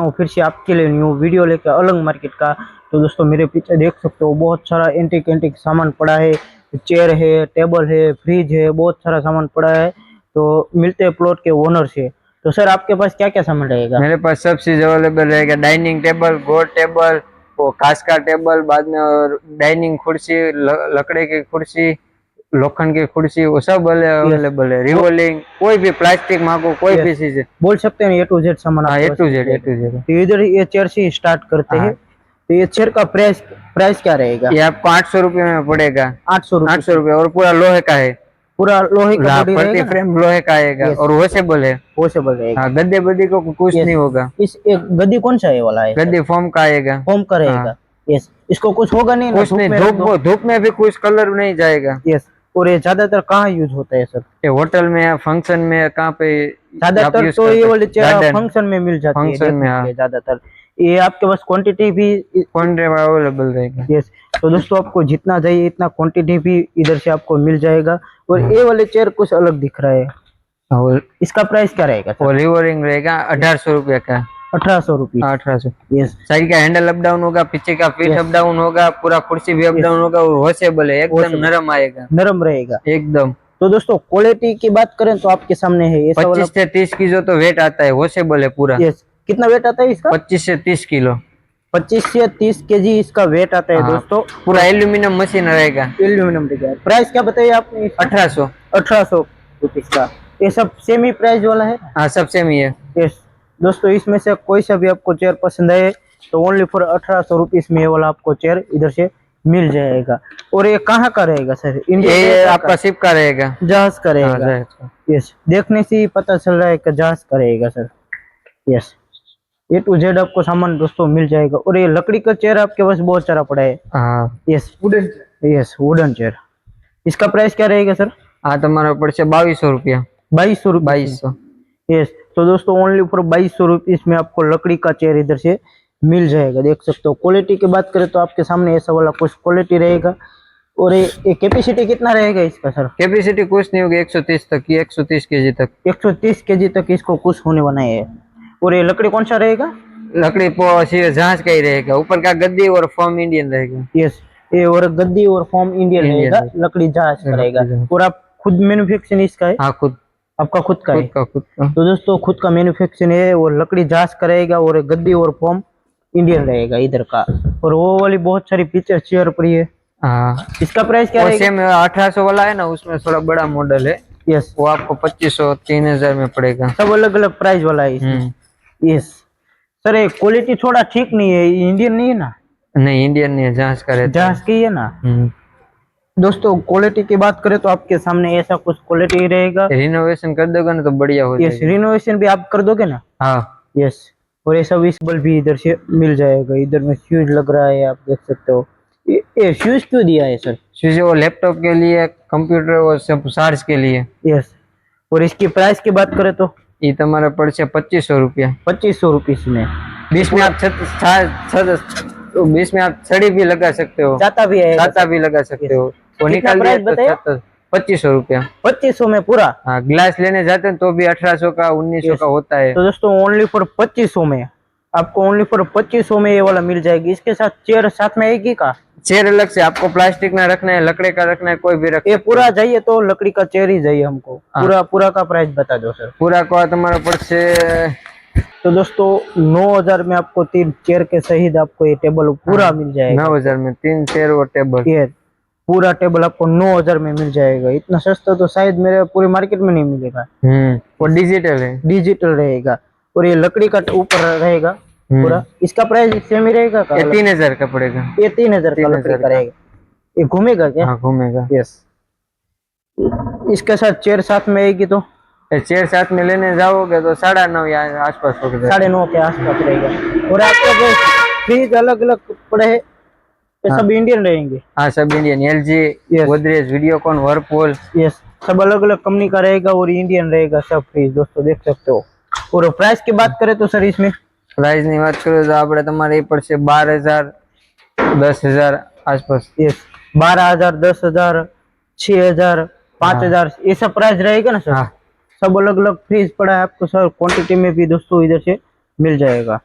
हूँ फिर से आपके लिए न्यू वीडियो लेकर अलग मार्केट का। तो दोस्तों मेरे पीछे देख सकते हो बहुत सारा एंटीक सामान पड़ा है, चेयर है, टेबल है, फ्रिज है, बहुत सारा सामान पड़ा है। तो मिलते हैं प्लॉट के ओनर से। तो सर आपके पास क्या क्या सामान रहेगा? मेरे पास सब चीज अवेलेबल रहेगा। डाइनिंग टेबल, गोल टेबल, वो कांच का टेबल, बाद में और डाइनिंग कुर्सी, लकड़े की कुर्सी, लोखंड की कुर्सी, वो सब यस, अवेलेबल है। रिवॉल्विंग, कोई भी प्लास्टिक मांगो, कोई भी यस, चीज है। बोल सकते हैं A to Z सामान हाँ, आपके ए पास टू मिल जेड, ए जाएगा। To z. तो इधर ये चेयर से स्टार्ट करते हैं। हाँ, तो ये चेयर का प्राइस प्राइस क्या रहेगा? ये आपको 800 रुपये में पड़ेगा। 800 रुपये। 800 रुपये, और पूरा लोहे का है। पूरा लोहे का बॉडी प्रति रहेगा ना? फ्रेम लोहे का आएगा यस, और वॉशेबल है। वॉशेबल रहेगा। हाँ, गद्दे बद्दी को कुछ यस, नहीं होगा। इस एक गद्दी कौन सा है वाला है सर? गद्दी फोम का आएगा। फोम का हाँ, रहेगा। यस, इसको कुछ होगा नहीं ना? कुछ धूप नहीं, में रख दो। धूप में भी कुछ कलर नहीं जाएगा। यस, और ये ज्यादातर कहाँ यूज होता है सर? ये होटल में या फंक्शन में, कहाँ पे आप ज्यादातर यूज तो ये करते वाली हैं? चेयर गार्डन, फंक्शन में मिल जाती है फंक्शन में। देखने के हाँ, लिए ज्यादातर। ये आपके पास क्वांटिटी भी? कौन अवेलेबल रहेगा। यस। तो दोस्तों आपको जितना चाहिए इतना क्वांटिटी भी इधर से आपको मिल जाएगा। और हाँ, ये वाले चेयर कुछ अलग दिख रहा है, और इसका प्राइस क्या रहेगा सर? रिवरिंग रहेगा 1800 रुपये का। 1800 रुपीज। 1800। यस, साइड का हैंडल अप डाउन होगा, पीछे का फीट यस, अप डाउन होगा, पूरा कुर्सी भी अप यस, डाउन होगा, और वॉशेबल है, एकदम नरम आएगा, नरम रहेगा। एकदम। तो दोस्तों क्वालिटी की बात करें तो आपके सामने है ऐसा वाला। 25 से 30 की जो तो वेट आता है, वॉशेबल है पूरा। यस, कितना वेट आता है इसका? 25 से 30 किलो। 25 से 30 केजी इसका वेट आता है हाँ, दोस्तों। पूरा एल्यूमिनियम मशीन रहेगा। एल्यूमिनियम का प्राइस क्या बताइए आपने? 1800। 1800 रुपीज का। ये सब सेम ही प्राइस वाला है? हाँ, सब सेम ही है। यस। दोस्तों इसमें से कोई सा भी आपको चेयर पसंद आए तो ओनली फॉर 1800 रुपीज में ये वाला आपको चेयर इधर से मिल जाएगा। और ये कहाँ का रहेगा सर? इंडिया ये आपका शिप का रहेगा। जहाज का हाँ, रहेगा। जहाज का। यस, देखने से ही पता चल रहा है कि जहाज का रहेगा sir. Yes, A to Z आपको सामान दोस्तों मिल जाएगा। और ये लकड़ी का चेयर आपके पास बहुत सारा पड़ा है। हाँ, yes, wooden. Yes, wooden chair. इसका प्राइस क्या रहेगा सर? हाँ, तुम्हारा पड़ছে 2200 रुपया। 2200 रुपये। 2200। यस। तो दोस्तों ओनली फॉर 2200 रुपीज में आपको लकड़ी का चेयर इधर से मिल जाएगा। देख सकते हो। क्वालिटी की बात करें तो आपके सामने ऐसा वाला कुछ क्वालिटी रहेगा। और ये कैपेसिटी कितना रहेगा इसका सर? कैपेसिटी कुछ नहीं होगी, 130 तक की, 130 केजी तक। 130 केजी तक इसको कुछ होने बना है। और ये लकड़ी कौन सा रहेगा? लकड़ी जहाज का ही रहेगा। ऊपर का गद्दी और फॉर्म इंडियन रहेगा। यस, ये और गद्दी और फॉर्म इंडियन रहेगा, रहेगा। लकड़ी जहाज का रहेगा। लकड़ी जहाज। और आप खुद मैन्युफैक्चरिंग इसका है? हाँ, खुद आपका खुद का है? खुद का। तो दोस्तों खुद का मैन्युफैक्चरिंग है। वो लकड़ी जहाज का रहेगा और गद्दी और फॉर्म इंडियन रहेगा इधर का। और वो वाली बहुत सारी पीछे चेयर पड़ी है। हाँ, इसका प्राइस क्या वो रहेगा? सेम 1800 वाला है ना, उसमें थोड़ा बड़ा मॉडल है। यस, वो आपको 2500 3000 में पड़ेगा। सब अलग अलग प्राइस वाला है इसमें। यस सर, ये क्वालिटी थोड़ा ठीक नहीं है, इंडियन नहीं है ना? नहीं, इंडियन नहीं है, जहाज का रहता जहाज की है ना? है। दोस्तों क्वालिटी की बात करें तो आपके सामने ऐसा कुछ क्वालिटी रहेगा। रिनोवेशन कर दोगे ना तो बढ़िया हो यस, जाएगा। रिनोवेशन भी आप कर दोगे ना? हाँ, यस। और ये सब इस बल्ब भी इधर से मिल जाएगा। इधर में फ्यूज लग रहा है, आप देख सकते हो। ये फ्यूज क्यों दिया है सर? शीशे वो लैपटॉप के लिए, कंप्यूटर और सब चार्ज के लिए। यस। और इसकी प्राइस की बात करें तो ये तुम्हारा पड़ছে 2500 रुपया। 2500 रुपीज में। बीच में आप बीच में आप छड़ी भी लगा सकते हो, जाता भी है, छाता भी लगा सकते हो। वो कितना निकाल प्राइस दिया बताया? तो 2500 रुपया। 2500 में पूरा? हाँ, ग्लास लेने जाते हैं तो भी 1800 का 1900 का होता है। तो दोस्तों ओनली फॉर 2500 में आपको ओनली फॉर 2500 में ये वाला मिल जाएगी। इसके साथ चेयर साथ में आएगी का? चेयर अलग से, आपको प्लास्टिक ना रखना है, लकड़े का रखना है, कोई भी रख। ये पूरा चाहिए तो लकड़ी का चेयर ही चाहिए हमको। हाँ। पूरा पूरा का प्राइस बता दो सर। पूरा को तुम्हारा पड़ছে। तो दोस्तों 9000 में आपको 3 चेयर के सहित आपको ये टेबल पूरा मिल जाएगा। 9000 में 3 चेयर और टेबल। ये पूरा टेबल आपको 9000 में मिल जाएगा। इतना सस्ता तो शायद मेरे पूरी मार्केट में नहीं मिलेगा। वो डिजिटल है। डिजिटल रहेगा। और ये लकड़ी का ऊपर रहेगा पूरा। इसका प्राइस सेम ही रहेगा का? ये 3000 का पड़ेगा। ये 3000 का लकड़ी का रहेगा। ये घूमेगा क्या? हाँ, घूमेगा। यस। इसके साथ चेयर साथ में आएगी तो चेयर साथ में लेने जाओगे तो 9.5 या आसपास होगा। 9.5 के आसपास रहेगा। और आपके जो फ्रिज अलग अलग पड़े हैं ये सब इंडियन रहेंगे? हाँ, सब Indian. LG, Godrej, Videocon, Whirlpool. Yes, सब अलग अलग कंपनी का रहेगा और इंडियन रहेगा सब फ्रिज दोस्तों, देख सकते हो। और प्राइस की बात करें तो सर इसमें प्राइस ની વાત करो तो આપણે તમારે એ પડશે 12000 10000 आसपास। यस, 12000 10000 6000 5000 ये सब प्राइस रहेगा ना सर? हाँ, सब अलग अलग फ्रिज पड़ा है आपको सर। क्वांटिटी में भी दोस्तों इधर से मिल जाएगा।